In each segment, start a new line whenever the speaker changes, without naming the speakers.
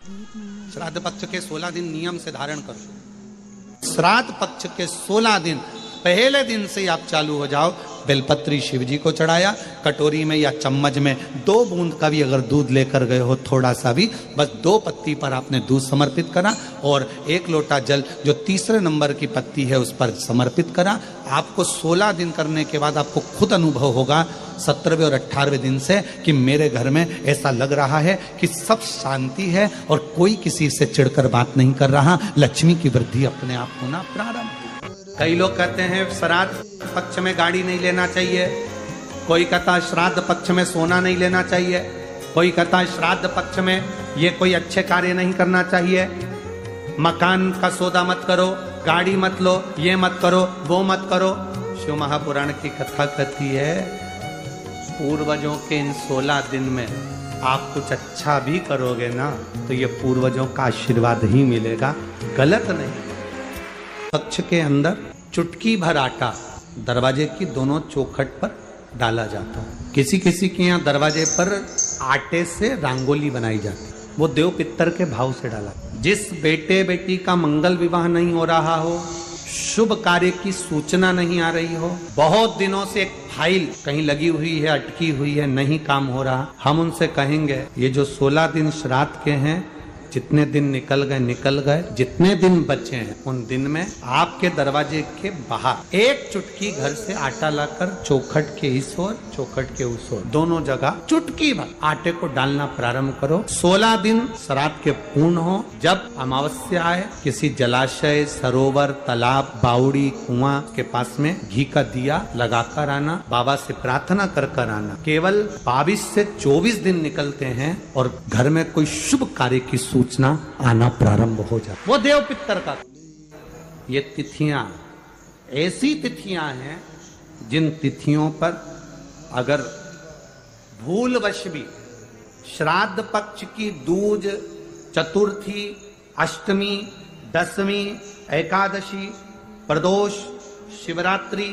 श्राद्ध पक्ष के 16 दिन नियम से धारण करो। श्राद्ध पक्ष के 16 दिन पहले दिन से आप चालू हो जाओ। बेलपत्री शिव जी को चढ़ाया, कटोरी में या चम्मच में 2 बूंद का भी अगर दूध लेकर गए हो, थोड़ा सा भी, बस 2 पत्ती पर आपने दूध समर्पित करा और 1 लोटा जल जो तीसरे नंबर की पत्ती है उस पर समर्पित करा। आपको 16 दिन करने के बाद आपको खुद अनुभव होगा 17वें और 18वें दिन से कि मेरे घर में ऐसा लग रहा है कि सब शांति है और कोई किसी से चिढ़कर बात नहीं कर रहा। लक्ष्मी की वृद्धि अपने आप होना प्रारंभ। कई लोग कहते हैं श्राद्ध पक्ष में गाड़ी नहीं लेना चाहिए, कोई कहता है श्राद्ध पक्ष में सोना नहीं लेना चाहिए, कोई कहता है श्राद्ध पक्ष में ये कोई अच्छे कार्य नहीं करना चाहिए, मकान का सौदा मत करो, गाड़ी मत लो, ये मत करो, वो मत करो। शिव महापुराण की कथा कहती है पूर्वजों के इन 16 दिन में आप कुछ अच्छा भी करोगे ना तो ये पूर्वजों का आशीर्वाद ही मिलेगा, गलत नहीं। पक्ष के अंदर चुटकी भर आटा दरवाजे की दोनों चौखट पर डाला जाता है। किसी किसी के यहाँ दरवाजे पर आटे से रंगोली बनाई जाती है, वो देव पितर के भाव से डाला। जिस बेटे बेटी का मंगल विवाह नहीं हो रहा हो, शुभ कार्य की सूचना नहीं आ रही हो, बहुत दिनों से एक फाइल कहीं लगी हुई है, अटकी हुई है, नहीं काम हो रहा, हम उनसे कहेंगे ये जो 16 दिन श्राद्ध के हैं, जितने दिन निकल गए, जितने दिन बचे हैं उन दिन में आपके दरवाजे के बाहर एक चुटकी घर से आटा लाकर चौखट के इस ओर चौखट के उस ओर दोनों जगह चुटकी भर आटे को डालना प्रारंभ करो। 16 दिन श्राद्ध के पूर्ण हो। जब अमावस्या आए किसी जलाशय, सरोवर, तालाब, बावड़ी, कुआं के पास में घी का दिया लगाकर आना, बाबा से प्रार्थना कर आना। केवल 22 से 24 दिन निकलते हैं और घर में कोई शुभ कार्य की सूचना आना प्रारंभ हो जाए। वो देव पितर का ये तिथियां ऐसी तिथियां हैं जिन तिथियों पर अगर भूलवश भी श्राद्ध पक्ष की दूज, चतुर्थी, अष्टमी, दशमी, एकादशी, प्रदोष, शिवरात्रि,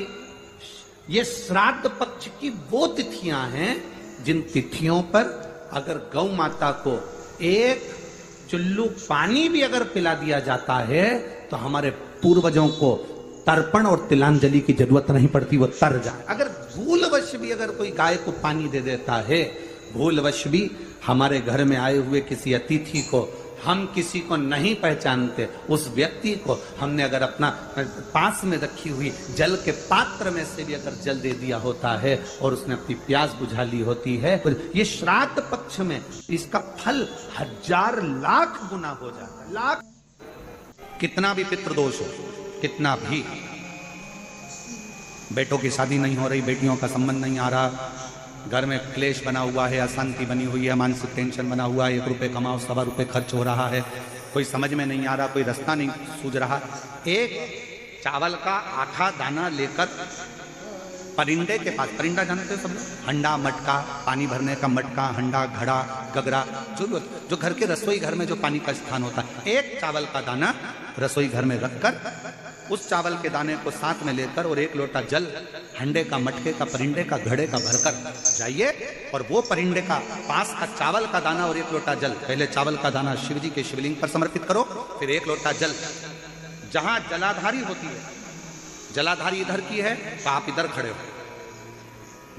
ये श्राद्ध पक्ष की वो तिथियां हैं जिन तिथियों पर अगर गौ माता को एक चुल्लू पानी भी अगर पिला दिया जाता है तो हमारे पूर्वजों को तर्पण और तिलांजलि की जरूरत नहीं पड़ती, वो तर जाए। अगर भूलवश भी अगर कोई गाय को पानी दे देता है, भूलवश भी हमारे घर में आए हुए किसी अतिथि को, हम किसी को नहीं पहचानते, उस व्यक्ति को हमने अगर अपना पास में रखी हुई जल के पात्र में से भी अगर जल दे दिया होता है और उसने अपनी प्यास बुझा ली होती है, ये श्राद्ध पक्ष में इसका फल 1000 लाख गुना हो जाता है। लाख कितना भी पितृदोष हो, कितना भी बेटों की शादी नहीं हो रही, बेटियों का संबंध नहीं आ रहा, घर में क्लेश बना हुआ है, अशांति बनी हुई है, मानसिक टेंशन बना हुआ है, 1 रुपए कमाओ 1.25 रुपए खर्च हो रहा है, कोई समझ में नहीं आ रहा, कोई रास्ता नहीं सूझ रहा, एक चावल का आधा दाना लेकर परिंदे के पास, परिंदा जानते हो सब लोग, हंडा, मटका, पानी भरने का मटका, हंडा, घड़ा, गगरा, जो घर के रसोई घर में जो पानी का स्थान होता है, एक चावल का दाना रसोई घर में रखकर उस चावल के दाने को साथ में लेकर और 1 लोटा जल हंडे का, मटके का, परिंदे का, घड़े का भरकर जाइए और वो परिंदे का पास का चावल का दाना और 1 लोटा जल, पहले चावल का दाना शिव जी के शिवलिंग पर समर्पित करो, फिर 1 लोटा जल जहां जलाधारी होती है, जलाधारी इधर की है तो आप इधर खड़े हो,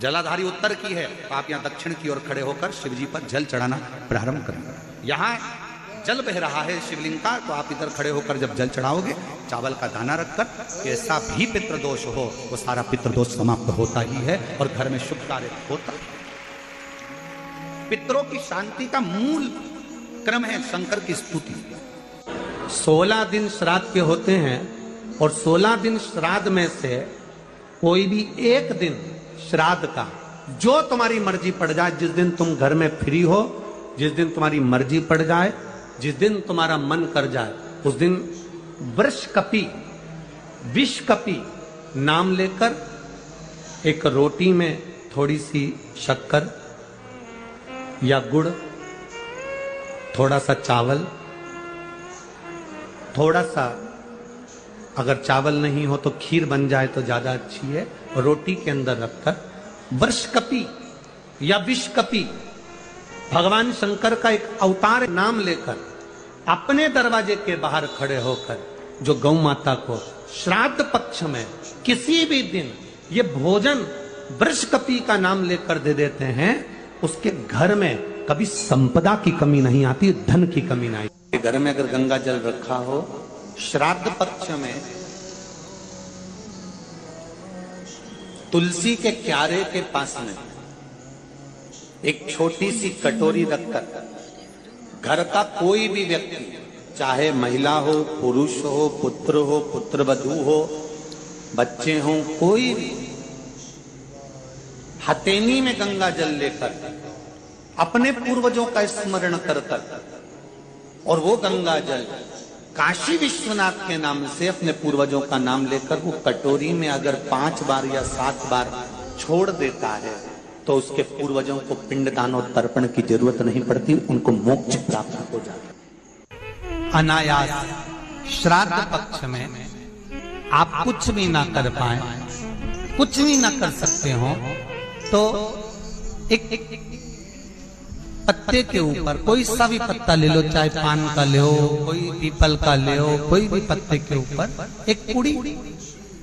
जलाधारी उत्तर की है तो आप यहाँ दक्षिण की ओर खड़े होकर शिव जी पर जल चढ़ाना प्रारंभ करें। यहाँ जल बह रहा है शिवलिंग का तो आप इधर खड़े होकर जब जल चढ़ाओगे, चावल का दाना रखकर, ऐसा भी पितृदोष हो वो सारा पितृदोष समाप्त होता ही है और घर में शुभ कार्य होता है। पितरों की शांति का मूल क्रम है शंकर की स्तुति। 16 दिन श्राद्ध के होते हैं और 16 दिन श्राद्ध में से कोई भी एक दिन श्राद्ध का जो तुम्हारी मर्जी पड़ जाए, जिस दिन तुम घर में फ्री हो, जिस दिन तुम्हारी मर्जी पड़ जाए, जिस दिन तुम्हारा मन कर जाए, उस दिन वृषकपि, विषकपि नाम लेकर एक रोटी में थोड़ी सी शक्कर या गुड़, थोड़ा सा चावल, थोड़ा सा अगर चावल नहीं हो तो खीर बन जाए तो ज्यादा अच्छी है, रोटी के अंदर रखकर वृषकपि या विषकपि भगवान शंकर का एक अवतार नाम लेकर अपने दरवाजे के बाहर खड़े होकर जो गौ माता को श्राद्ध पक्ष में किसी भी दिन ये भोजन वृषकपी का नाम लेकर दे देते हैं, उसके घर में कभी संपदा की कमी नहीं आती, धन की कमी नहीं आती। घर में अगर गंगा जल रखा हो, श्राद्ध पक्ष में तुलसी के क्यारे के पास में एक छोटी सी कटोरी रखकर घर का कोई भी व्यक्ति, चाहे महिला हो, पुरुष हो, पुत्रवधू हो, बच्चे हों, कोई भी हथेली में गंगा जल लेकर अपने पूर्वजों का स्मरण कर और वो गंगा जल काशी विश्वनाथ के नाम से अपने पूर्वजों का नाम लेकर वो कटोरी में अगर 5 बार या 7 बार छोड़ देता है तो उसके पूर्वजों को पिंडदान और तर्पण की जरूरत नहीं पड़ती, उनको मोक्ष प्राप्त हो जाता। अनायास श्राद्ध पक्ष में आप कुछ भी ना कर पाए, कुछ भी ना कर सकते हो, तो एक पत्ते के ऊपर कोई सा भी पत्ता ले लो, चाहे पान का ले हो, कोई पीपल का ले हो, कोई भी पत्ते के ऊपर एक कुड़ी,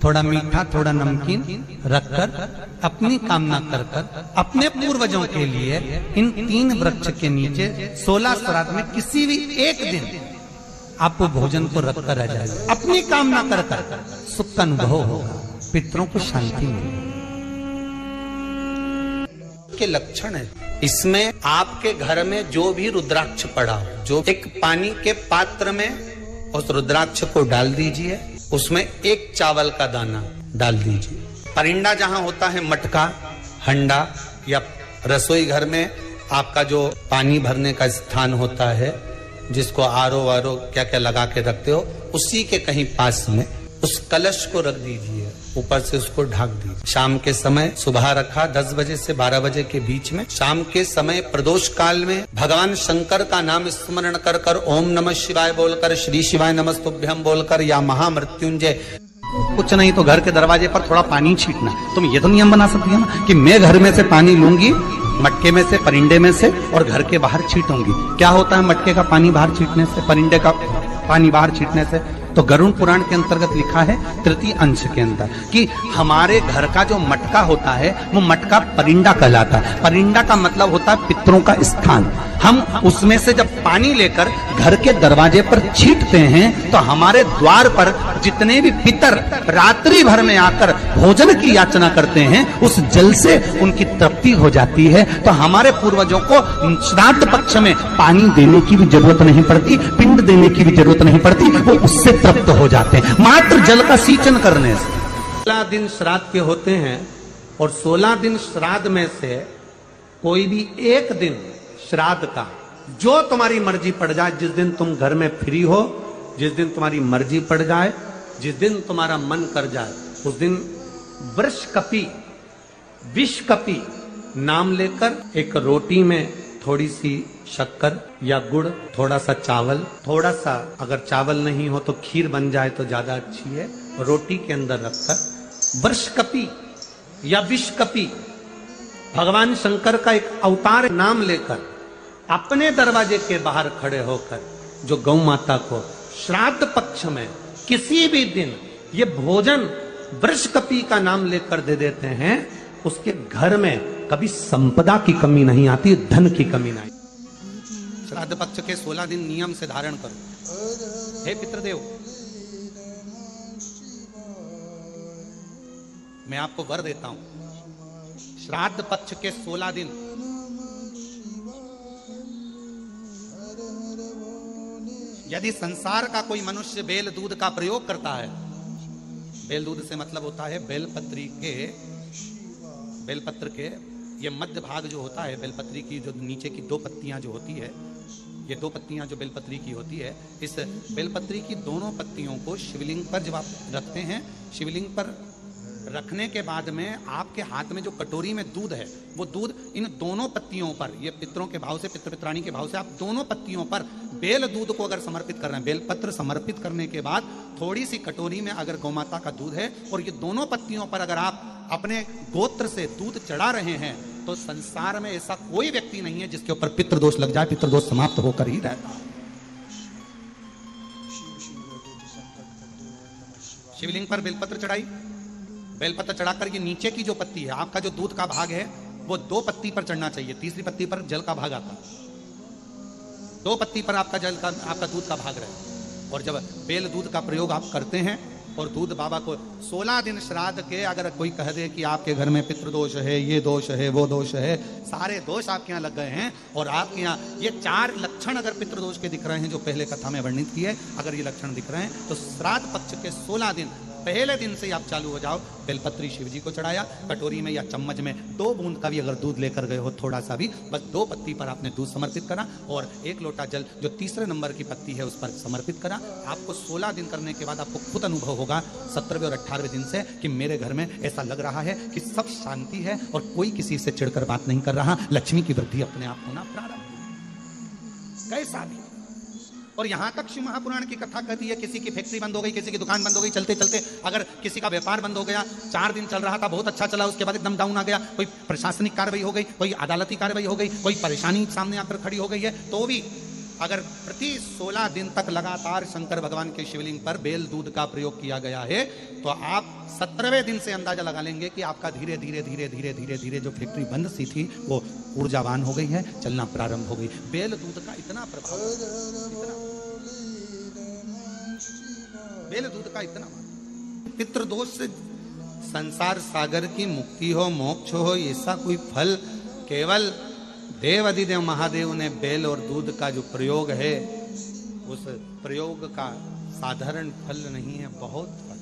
थोड़ा मीठा थोड़ा नमकीन रखकर अपनी कामना कर अपने पूर्वजों के लिए इन 3 वृक्ष के नीचे 16 श्राद्ध में किसी भी एक दिन आपको भोजन को रखकर रह जाएगा। अपनी कामना कर सुख का अनुभव होगा, पितरों को शांति मिलेगी के लक्षण है। इसमें आपके घर में जो भी रुद्राक्ष पड़ा हो, जो एक पानी के पात्र में उस रुद्राक्ष को डाल दीजिए, उसमें एक चावल का दाना डाल दीजिए। परिंदा जहां होता है, मटका, हंडा या रसोई घर में आपका जो पानी भरने का स्थान होता है, जिसको आरो वारो क्या क्या लगा के रखते हो, उसी के कहीं पास में उस कलश को रख दीजिए, ऊपर से उसको ढक दीजिए। शाम के समय, सुबह रखा 10 बजे से 12 बजे के बीच में, शाम के समय प्रदोष काल में भगवान शंकर का नाम स्मरण कर कर ओम नमः शिवाय बोलकर, श्री शिवाय नमस्तुभ्यम बोलकर या महामृत्युंजय, कुछ नहीं तो घर के दरवाजे पर थोड़ा पानी छीटना। तुम ये तो नियम बना सकती है ना कि मैं घर में से पानी लूंगी, मटके में से, परिंदे में से, और घर के बाहर छीटूंगी। क्या होता है मटके का पानी बाहर छीटने से, परिंदे का पानी बाहर छीटने से? तो गरुड़ पुराण के अंतर्गत लिखा है 3 अंश के अंदर कि हमारे घर का जो मटका होता है वो मटका परिंदा कहलाता है। परिंदा का मतलब होता है पितरों का स्थान। हम उसमें से जब पानी लेकर घर के दरवाजे पर छींटते हैं तो हमारे द्वार पर जितने भी पितर रात्रि भर में आकर भोजन की याचना करते हैं, उस जल से उनकी तृप्ति हो जाती है। तो हमारे पूर्वजों को श्राद्ध पक्ष में पानी देने की भी जरूरत नहीं पड़ती, पिंड देने की भी जरूरत नहीं पड़ती, वो उससे तृप्त हो जाते हैं मात्र जल का सिंचन करने से। 16 दिन श्राद्ध के होते हैं और 16 दिन श्राद्ध में से कोई भी एक दिन श्राद्ध का, जो तुम्हारी मर्जी पड़ जाए, जिस दिन तुम घर में फ्री हो, जिस दिन तुम्हारी मर्जी पड़ जाए, जिस दिन तुम्हारा मन कर जाए, उस दिन वृषकपी, विषकपी नाम लेकर एक रोटी में थोड़ी सी शक्कर या गुड़, थोड़ा सा चावल, थोड़ा सा अगर चावल नहीं हो तो खीर बन जाए तो ज्यादा अच्छी है, रोटी के अंदर रखकर वृषकपी या विषकपी भगवान शंकर का एक अवतार नाम लेकर अपने दरवाजे के बाहर खड़े होकर जो गौ माता को श्राद्ध पक्ष में किसी भी दिन ये भोजन वृषकपी का नाम लेकर दे देते हैं, उसके घर में कभी संपदा की कमी नहीं आती, धन की कमी नहीं। श्राद्ध पक्ष के 16 दिन नियम से धारण करो। हे पितृदेव, मैं आपको वर देता हूं, श्राद्ध पक्ष के 16 दिन यदि संसार का कोई मनुष्य बेल दूध का प्रयोग करता है, बेल दूध से मतलब होता है बेलपत्र के ये मध्य भाग जो होता है, बेलपत्री की जो नीचे की 2 पत्तियां जो होती है, ये 2 पत्तियां जो बेलपत्री की होती है, इस बेलपत्री की दोनों पत्तियों को शिवलिंग पर जब आप रखते हैं, शिवलिंग पर रखने के बाद में आपके हाथ में जो कटोरी में दूध है, वो दूध इन दोनों पत्तियों पर, ये पितरों के भाव से, पितृ पित्राणी के भाव से, आप दोनों पत्तियों पर बेल दूध को अगर समर्पित कर रहे हैं, बेलपत्र समर्पित करने के बाद थोड़ी सी कटोरी में अगर गौमाता का दूध है और ये दोनों पत्तियों पर अगर आप अपने गोत्र से दूध चढ़ा रहे हैं, तो संसार में ऐसा कोई व्यक्ति नहीं है जिसके ऊपर पितृदोष लग जाए, पितृदोष समाप्त होकर ही रहता। शिवलिंग पर बेलपत्र चढ़ाई, बेलपत्र चढ़ाकर ये नीचे की जो पत्ती है, आपका जो दूध का भाग है वो 2 पत्ती पर चढ़ना चाहिए, तीसरी पत्ती पर जल का भाग आता, 2 पत्ती पर आपका दूध का भाग रहे। और जब बेल दूध का प्रयोग आप करते हैं और दूध बाबा को 16 दिन श्राद्ध के, अगर कोई कह दे कि आपके घर में पितृदोष है, ये दोष है, वो दोष है, सारे दोष आपके यहाँ लग गए हैं, और आपके यहाँ ये 4 लक्षण अगर पितृदोष के दिख रहे हैं जो पहले कथा में वर्णित किए, अगर ये लक्षण दिख रहे हैं, तो श्राद्ध पक्ष के 16 दिन पहले दिन से ही आप चालू हो जाओ। बेलपत्री शिव जी को चढ़ाया, कटोरी में या चम्मच में 2 बूंद का भी अगर दूध लेकर गए हो, थोड़ा सा भी, बस 2 पत्ती पर आपने दूध समर्पित करा, और 1 लोटा जल जो तीसरे नंबर की पत्ती है उस पर समर्पित करा। आपको 16 दिन करने के बाद आपको खुद अनुभव होगा 17वें और 18वें दिन से कि मेरे घर में ऐसा लग रहा है कि सब शांति है और कोई किसी से चिढ़कर बात नहीं कर रहा, लक्ष्मी की वृद्धि अपने आप होना प्रारंभ। कैसा भी। और यहां तक शिव महापुराण की कथा कहती है, किसी की फैक्ट्री बंद हो गई, किसी की दुकान बंद हो गई, चलते चलते अगर किसी का व्यापार बंद हो गया, 4 दिन चल रहा था, बहुत अच्छा चला, उसके बाद एकदम डाउन आ गया, कोई प्रशासनिक कार्रवाई हो गई, कोई अदालती कार्रवाई हो गई, कोई परेशानी सामने आकर खड़ी हो गई है, तो भी अगर प्रति 16 दिन तक लगातार शंकर भगवान के शिवलिंग पर बेल दूध का प्रयोग किया गया है, तो आप 17वें दिन से अंदाजा लगा लेंगे कि आपका धीरे धीरे धीरे धीरे धीरे धीरे जो फैक्ट्री बंद सी थी वो ऊर्जावान हो गई है, चलना प्रारंभ हो गई। बेल दूध का इतना प्रभाव, बेल दूध का इतना, पितृदोष से संसार सागर की मुक्ति हो, मोक्ष हो, ऐसा कोई फल केवल देवाधिदेव महादेव ने बेल और दूध का जो प्रयोग है, उस प्रयोग का साधारण फल नहीं है, बहुत फल।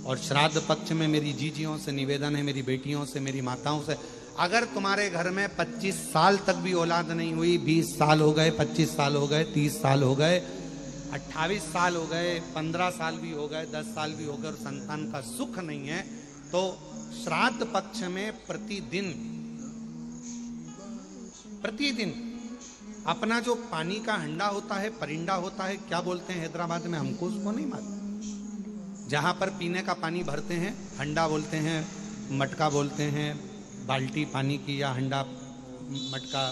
और श्राद्ध पक्ष में मेरी जीजियों से निवेदन है, मेरी बेटियों से, मेरी माताओं से, अगर तुम्हारे घर में 25 साल तक भी औलाद नहीं हुई, 20 साल हो गए, 25 साल हो गए, 30 साल हो गए, 28 साल हो गए, 15 साल भी हो गए, 10 साल भी हो गए और संतान का सुख नहीं है, तो श्राद्ध पक्ष में प्रतिदिन अपना जो पानी का हंडा होता है, परिंडा होता है, क्या बोलते हैं हैदराबाद में, हमको उसको नहीं मालूम, जहां पर पीने का पानी भरते हैं, हंडा बोलते हैं, मटका बोलते हैं, बाल्टी पानी की या हंडा, मटका,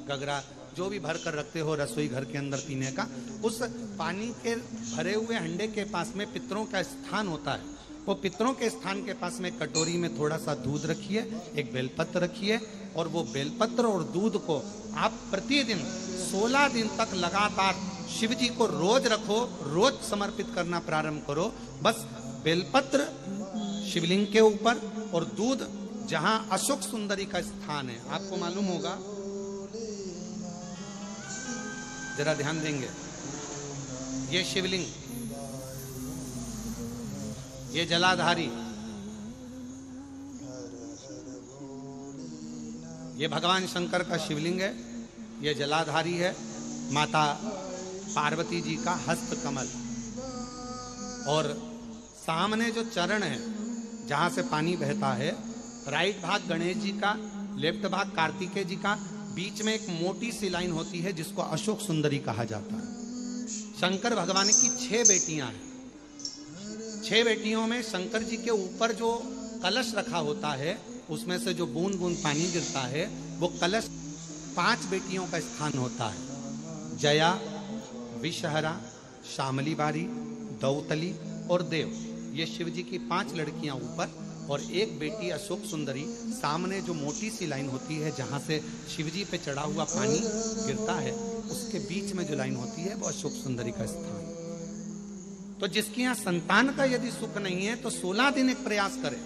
गगरा, जो भी भर कर रखते हो रसोई घर के अंदर पीने का, उस पानी के भरे हुए हंडे के पास में पितरों का स्थान होता है। वो पितरों के स्थान के पास में कटोरी में थोड़ा सा दूध रखिए, एक बेलपत्र रखिए, और वो बेलपत्र और दूध को आप प्रतिदिन 16 दिन तक लगातार शिव जी को रोज रखो, रोज समर्पित करना प्रारंभ करो। बस बेलपत्र शिवलिंग के ऊपर और दूध जहां अशोक सुंदरी का स्थान है, आपको मालूम होगा, जरा ध्यान देंगे, ये शिवलिंग, ये जलाधारी, ये भगवान शंकर का शिवलिंग है, ये जलाधारी है, माता पार्वती जी का हस्त कमल, और सामने जो चरण है जहां से पानी बहता है, राइट भाग गणेश जी का, लेफ्ट भाग कार्तिकेय जी का, बीच में एक मोटी सी लाइन होती है जिसको अशोक सुंदरी कहा जाता है। शंकर भगवान की 6 बेटियां हैं, 6 बेटियों में शंकर जी के ऊपर जो कलश रखा होता है, उसमें से जो बूंद बूंद पानी गिरता है, वो कलश 5 बेटियों का स्थान होता है, जया, विषहरा, शामली बारी, दौतली और देव। ये शिव जी की 5 लड़कियां ऊपर और एक बेटी अशोक सुंदरी, सामने जो मोटी सी लाइन होती है जहां से शिव जी पे चढ़ा हुआ पानी गिरता है, उसके बीच में जो लाइन होती है वो अशोक सुंदरी का स्थान। तो जिसके यहाँ संतान का यदि सुख नहीं है तो 16 दिन एक प्रयास करें,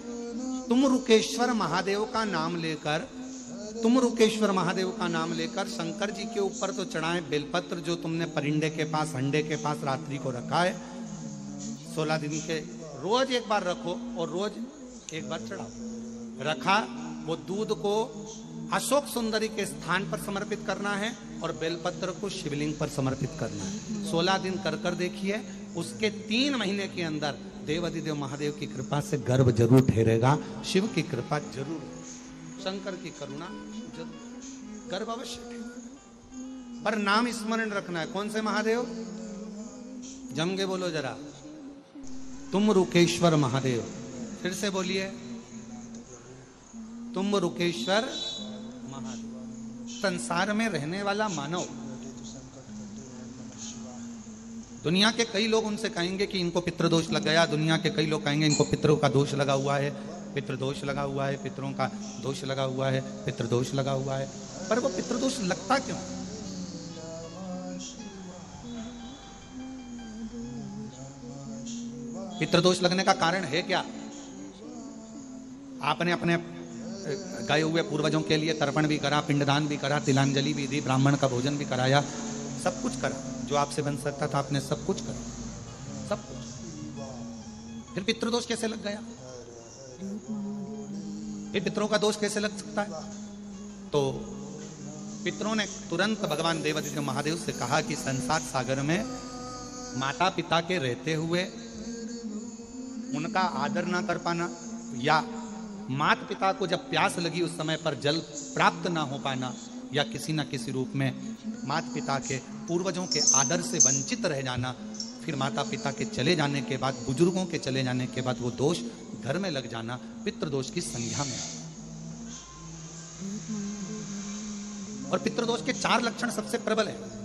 तुम रुकेश्वर महादेव का नाम लेकर, तुम रुकेश्वर महादेव का नाम लेकर शंकर जी के ऊपर तो चढ़ाए बेलपत्र जो तुमने परिंडे के पास, हंडे के पास रात्रि को रखा है, 16 दिन के रोज एक बार रखो और रोज एक बार चढ़ाओ। रखा, वो दूध को अशोक सुंदरी के स्थान पर समर्पित करना है और बेलपत्र को शिवलिंग पर समर्पित करना है। 16 दिन कर देखिए, उसके 3 महीने के अंदर देवाधिदेव महादेव की कृपा से गर्भ जरूर ठहरेगा, शिव की कृपा जरूर, शंकर की करुणा जरूर, गर्भ अवश्य ठहरेगा। पर नाम स्मरण रखना है, कौन से महादेव, जम के बोलो जरा, तुम रुकेश्वर महादेव। फिर से बोलिए, तुम रुकेश्वर महादेव। संसार में रहने वाला मानव दुनिया के कई लोग उनसे कहेंगे कि इनको पितृदोष लग गया, दुनिया के कई लोग कहेंगे इनको पितरों का दोष लगा हुआ है, पितृदोष लगा हुआ है, पितरों का दोष लगा हुआ है, पितृदोष लगा हुआ है। पर वो पितृदोष लगता क्यों? पितृदोष लगने का कारण है क्या? आपने अपने गए हुए पूर्वजों के लिए तर्पण भी करा, पिंडदान भी करा, तिलांजलि भी दी, ब्राह्मण का भोजन भी कराया, सब कुछ करा जो आपसे बन सकता था, आपने सब कुछ करा, सब कुछ। फिर पितृदोष कैसे लग गया? फिर पितरों का दोष कैसे लग सकता है? तो पितरों ने तुरंत भगवान देवादिदेव महादेव से कहा कि संसार सागर में माता पिता के रहते हुए उनका आदर ना कर पाना, या माता पिता को जब प्यास लगी उस समय पर जल प्राप्त ना हो पाना, या किसी न किसी रूप में माता पिता के पूर्वजों के आदर से वंचित रह जाना, फिर माता पिता के चले जाने के बाद, बुजुर्गों के चले जाने के बाद वो दोष घर में लग जाना पितृदोष की संज्ञा में। और पितृदोष के 4 लक्षण सबसे प्रबल है।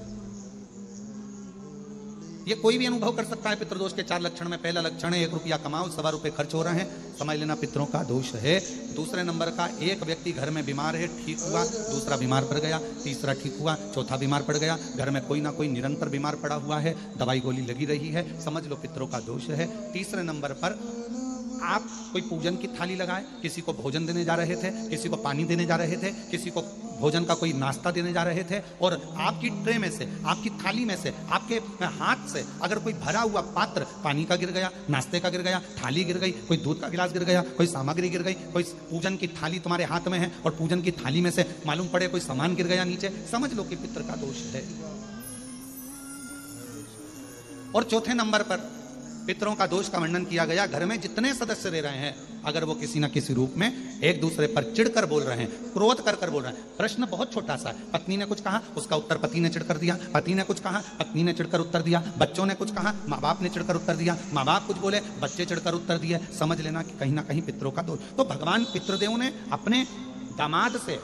ये कोई भी अनुभव कर सकता है पितृदोष के 4 लक्षण में। पहला लक्षण है 1 रुपया कमाओ, 1.25 रुपए खर्च हो रहे हैं, समझ लेना पितरों का दोष है। दूसरे नंबर का, एक व्यक्ति घर में बीमार है, ठीक हुआ, दूसरा बीमार पड़ गया, तीसरा ठीक हुआ, चौथा बीमार पड़ गया, घर में कोई ना कोई निरंतर बीमार पड़ा हुआ है, दवाई गोली लगी रही है, समझ लो पितरों का दोष है। तीसरे नंबर पर आप कोई पूजन की थाली लगाए, किसी को भोजन देने जा रहे थे, किसी को पानी देने जा रहे थे, किसी को भोजन का कोई नाश्ता देने जा रहे थे, और आपकी ट्रे में से, आपकी थाली में से, आपके हाथ से अगर कोई भरा हुआ पात्र पानी का गिर गया, नाश्ते का गिर गया, थाली गिर गई, कोई दूध का गिलास गिर गया, कोई सामग्री गिर गई, कोई पूजन की थाली तुम्हारे हाथ में है और पूजन की थाली में से मालूम पड़े कोई सामान गिर गया नीचे, समझ लो कि पितृ का दोष है। और चौथे नंबर पर पितरों का दोष का वर्णन किया गया, घर में जितने सदस्य रह रहे हैं, अगर वो किसी न किसी रूप में एक दूसरे पर चिढ़कर बोल रहे हैं, क्रोध कर बोल रहे हैं। प्रश्न बहुत छोटा सा है, पत्नी ने कुछ कहा, उसका उत्तर पति ने चिढ़कर दिया, पति ने कुछ कहा, पत्नी ने चिढ़कर उत्तर दिया, बच्चों ने कुछ कहा, माँ बाप ने चिढ़कर उत्तर दिया, माँ बाप कुछ बोले, बच्चे चिढ़कर उत्तर दिए, समझ लेना कि कहीं ना कहीं पितरों का दोष। तो भगवान पितृदेव ने अपने दामाद से,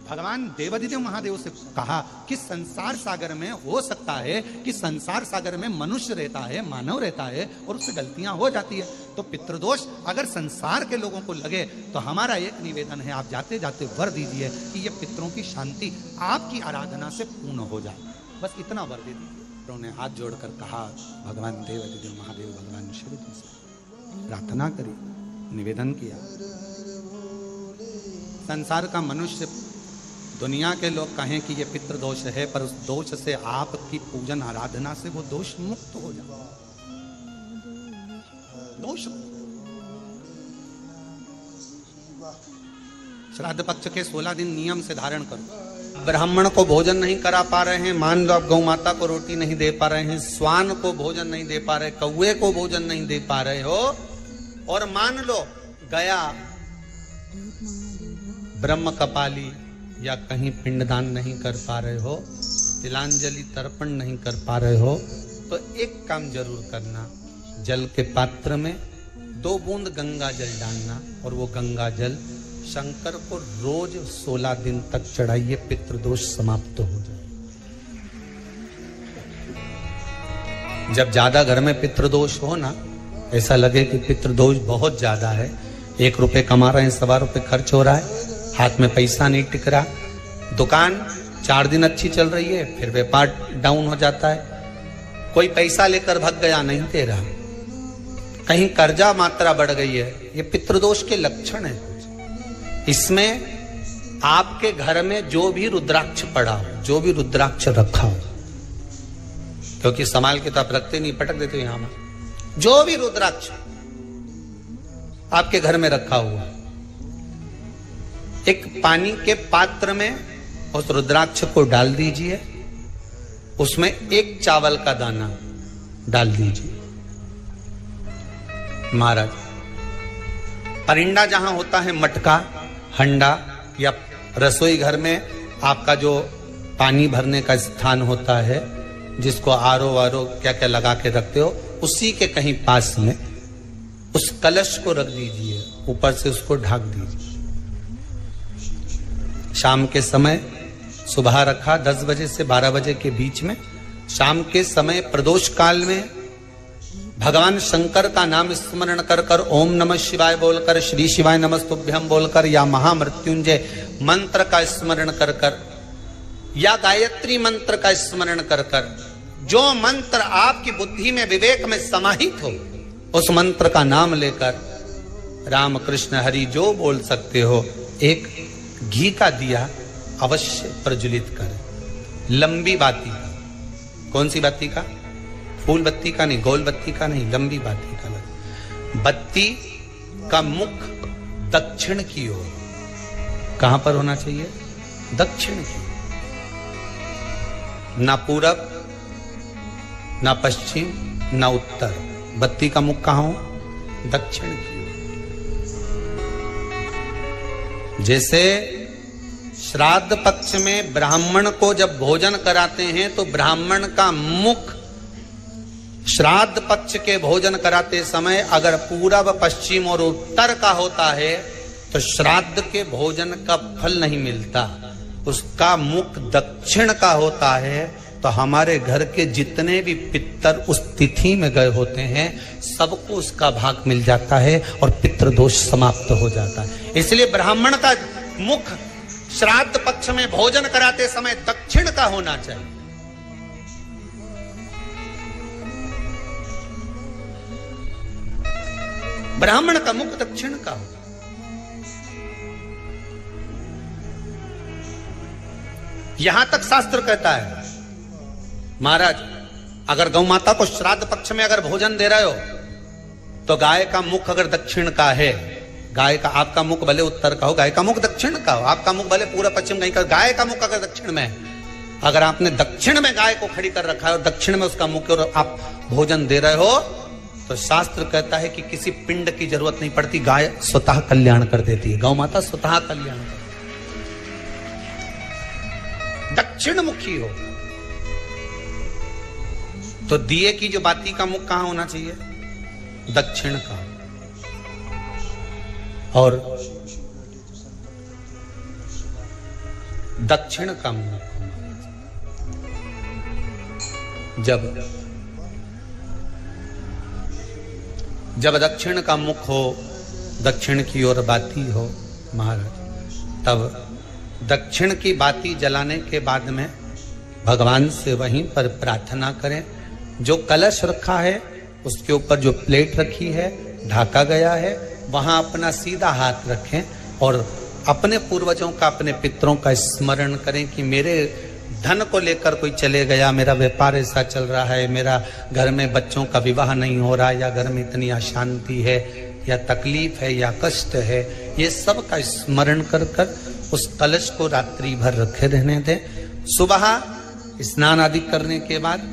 भगवान देवादिदेव महादेव से कहा कि संसार सागर में हो सकता है कि संसार सागर में मनुष्य रहता है, मानव रहता है, और उससे गलतियां हो जाती है। तो पितृदोष अगर संसार के लोगों को लगे तो हमारा एक निवेदन है, आप जाते जाते वर दीजिए कि ये पितरों की शांति आपकी आराधना से पूर्ण हो जाए, बस इतना वर दे दीजिए। उन्होंने हाथ जोड़कर कहा, भगवान देवादिदेव महादेव भगवान शिव जी से प्रार्थना करी, निवेदन किया। संसार का मनुष्य, दुनिया के लोग कहें कि ये पितृ दोष है, पर उस दोष से आपकी पूजन आराधना से वो दोष मुक्त हो जाए। दोष श्राद्ध पक्ष के 16 दिन नियम से धारण करो। ब्राह्मण को भोजन नहीं करा पा रहे हैं, मान लो आप गौ माता को रोटी नहीं दे पा रहे हैं, स्वान को भोजन नहीं दे पा रहे, कौवे को भोजन नहीं दे पा रहे हो, और मान लो गया ब्रह्म कपाली या कहीं पिंडदान नहीं कर पा रहे हो, तिलांजलि तर्पण नहीं कर पा रहे हो, तो एक काम जरूर करना, जल के पात्र में 2 बूंद गंगा जल डालना, और वो गंगा जल शंकर को रोज 16 दिन तक चढ़ाइए, पितृदोष समाप्त हो जाए। जब ज्यादा घर में पितृदोष हो ना, ऐसा लगे कि पितृदोष बहुत ज्यादा है, 1 रुपए कमा रहे हैं, 1.25 रुपए खर्च हो रहा है, हाथ में पैसा नहीं टिक रहा, दुकान 4 दिन अच्छी चल रही है, फिर व्यापार डाउन हो जाता है, कोई पैसा लेकर भाग गया, नहीं दे रहा, कहीं कर्जा मात्रा बढ़ गई है, ये पितृदोष के लक्षण है। इसमें आपके घर में जो भी रुद्राक्ष पड़ा हो, जो भी रुद्राक्ष रखा हो, क्योंकि संभाल के तो आप रखते नहीं, पटक देते यहां में, जो भी रुद्राक्ष आपके घर में रखा हुआ, एक पानी के पात्र में उस रुद्राक्ष को डाल दीजिए, उसमें 1 चावल का दाना डाल दीजिए। महाराज, परिंदा जहां होता है, मटका, हंडा या रसोई घर में आपका जो पानी भरने का स्थान होता है, जिसको आरो वारो क्या क्या लगा के रखते हो, उसी के कहीं पास में उस कलश को रख दीजिए, ऊपर से उसको ढक दीजिए। शाम के समय, सुबह रखा 10 बजे से 12 बजे के बीच में, शाम के समय प्रदोष काल में भगवान शंकर का नाम स्मरण कर कर ओम नमः शिवाय बोलकर, श्री शिवाय नमस्तुभ्यम बोलकर, या महामृत्युंजय मंत्र का स्मरण कर कर, या गायत्री मंत्र का स्मरण कर कर, जो मंत्र आपकी बुद्धि में विवेक में समाहित हो उस मंत्र का नाम लेकर राम कृष्ण हरि जो बोल सकते हो, एक घी का दिया अवश्य प्रज्वलित करें। लंबी बाती का, कौन सी बाती का? फूल बत्ती का नहीं, गोल बत्ती का नहीं, लंबी बाती का। बत्ती का मुख दक्षिण की ओर, कहां पर होना चाहिए? दक्षिण की, ना पूरब ना पश्चिम ना उत्तर, बत्ती का मुख कहां हो? दक्षिण की ओर। जैसे श्राद्ध पक्ष में ब्राह्मण को जब भोजन कराते हैं तो ब्राह्मण का मुख श्राद्ध पक्ष के भोजन कराते समय अगर पूरब पश्चिम और उत्तर का होता है तो श्राद्ध के भोजन का फल नहीं मिलता, उसका मुख दक्षिण का होता है। तो हमारे घर के जितने भी पितर उस तिथि में गए होते हैं सबको उसका भाग मिल जाता है और पितृदोष समाप्त हो जाता है। इसलिए ब्राह्मण का मुख श्राद्ध पक्ष में भोजन कराते समय दक्षिण का होना चाहिए। ब्राह्मण का मुख दक्षिण का हो। यहां तक शास्त्र कहता है महाराज, अगर गौ माता को श्राद्ध पक्ष में अगर भोजन दे रहे हो तो गाय का मुख अगर दक्षिण का है, गाय का, आपका मुख भले उत्तर का हो, गाय का मुख दक्षिण का हो, आपका मुख भले पूरा पश्चिम कहीं का, गाय का मुख अगर दक्षिण में है, अगर आपने दक्षिण में गाय को खड़ी कर रखा है और दक्षिण में उसका मुख और आप भोजन दे रहे हो तो शास्त्र कहता है कि किसी पिंड की जरूरत नहीं पड़ती, गाय स्वतः कल्याण कर देती है, गौ माता स्वतः कल्याण कर, दक्षिण मुखी हो। तो दिए की जो बाती का मुख कहां होना चाहिए? दक्षिण का। और दक्षिण का मुख जब दक्षिण का मुख हो, दक्षिण की ओर बाती हो महाराज, तब दक्षिण की बाती जलाने के बाद में भगवान से वहीं पर प्रार्थना करें। जो कलश रखा है उसके ऊपर जो प्लेट रखी है, ढाका गया है, वहां अपना सीधा हाथ रखें और अपने पूर्वजों का, अपने पितरों का स्मरण करें कि मेरे धन को लेकर कोई चले गया, मेरा व्यापार ऐसा चल रहा है, मेरा घर में बच्चों का विवाह नहीं हो रहा, या घर में इतनी अशांति है या तकलीफ है या कष्ट है, ये सब का स्मरण कर कर उस कलश को रात्रि भर रखे रहने दें। सुबह स्नान आदि करने के बाद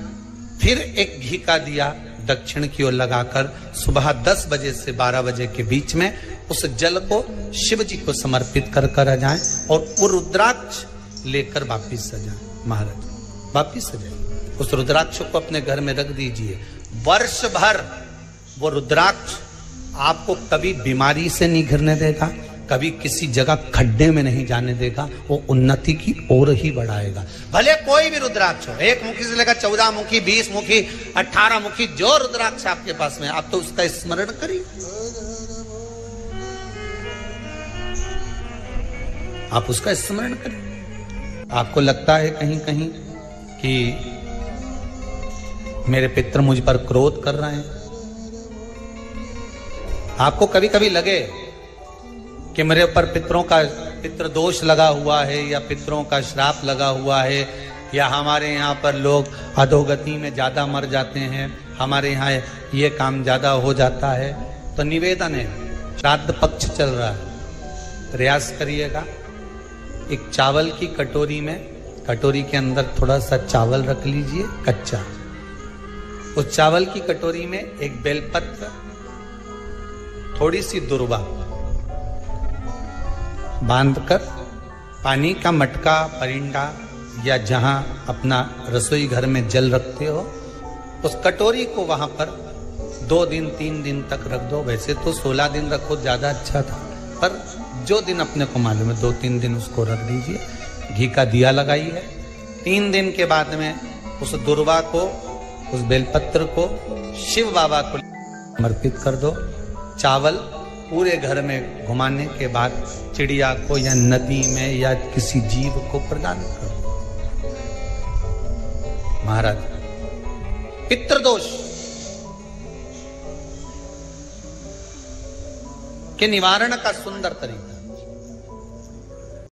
फिर एक घी का दिया दक्षिण की ओर लगाकर सुबह 10 बजे से 12 बजे के बीच में उस जल को शिव जी को समर्पित कर कर जाएं और वो रुद्राक्ष लेकर वापिस सजाएं। महाराज वापिस सजाएं, उस रुद्राक्ष को अपने घर में रख दीजिए। वर्ष भर वो रुद्राक्ष आपको कभी बीमारी से नहीं घिरने देगा, कभी किसी जगह खड्डे में नहीं जाने देगा, वो उन्नति की ओर ही बढ़ाएगा। भले कोई भी रुद्राक्ष हो, 1 मुखी से लेकर 14 मुखी, 20 मुखी, 18 मुखी, जो रुद्राक्ष आपके पास में, आप तो उसका स्मरण करिए, आप उसका स्मरण करिए। आपको लगता है कहीं कहीं कि मेरे पितर मुझ पर क्रोध कर रहे हैं, आपको कभी कभी लगे कि मेरे ऊपर पितरों का पितृ दोष लगा हुआ है या पितरों का श्राप लगा हुआ है, या हमारे यहाँ पर लोग अधोगति में ज्यादा मर जाते हैं, हमारे यहाँ ये काम ज्यादा हो जाता है, तो निवेदन है, श्राद्ध पक्ष चल रहा है, प्रयास करिएगा एक चावल की कटोरी में, कटोरी के अंदर थोड़ा सा चावल रख लीजिए कच्चा, उस चावल की कटोरी में एक बेलपत्र, थोड़ी सी दुर्वा बांधकर पानी का मटका, परिंदा या जहां अपना रसोई घर में जल रखते हो, उस कटोरी को वहां पर 2 दिन 3 दिन तक रख दो। वैसे तो 16 दिन रखो ज्यादा अच्छा था, पर जो दिन अपने को मालूम है 2-3 दिन उसको रख दीजिए। घी का दिया लगाइए। 3 दिन के बाद में उस दुर्वा को, उस बेलपत्र को शिव बाबा को समर्पित कर दो। चावल पूरे घर में घुमाने के बाद चिड़िया को या नदी में या किसी जीव को प्रदान कर दो। महाराज, पितृदोष के निवारण का सुंदर तरीका।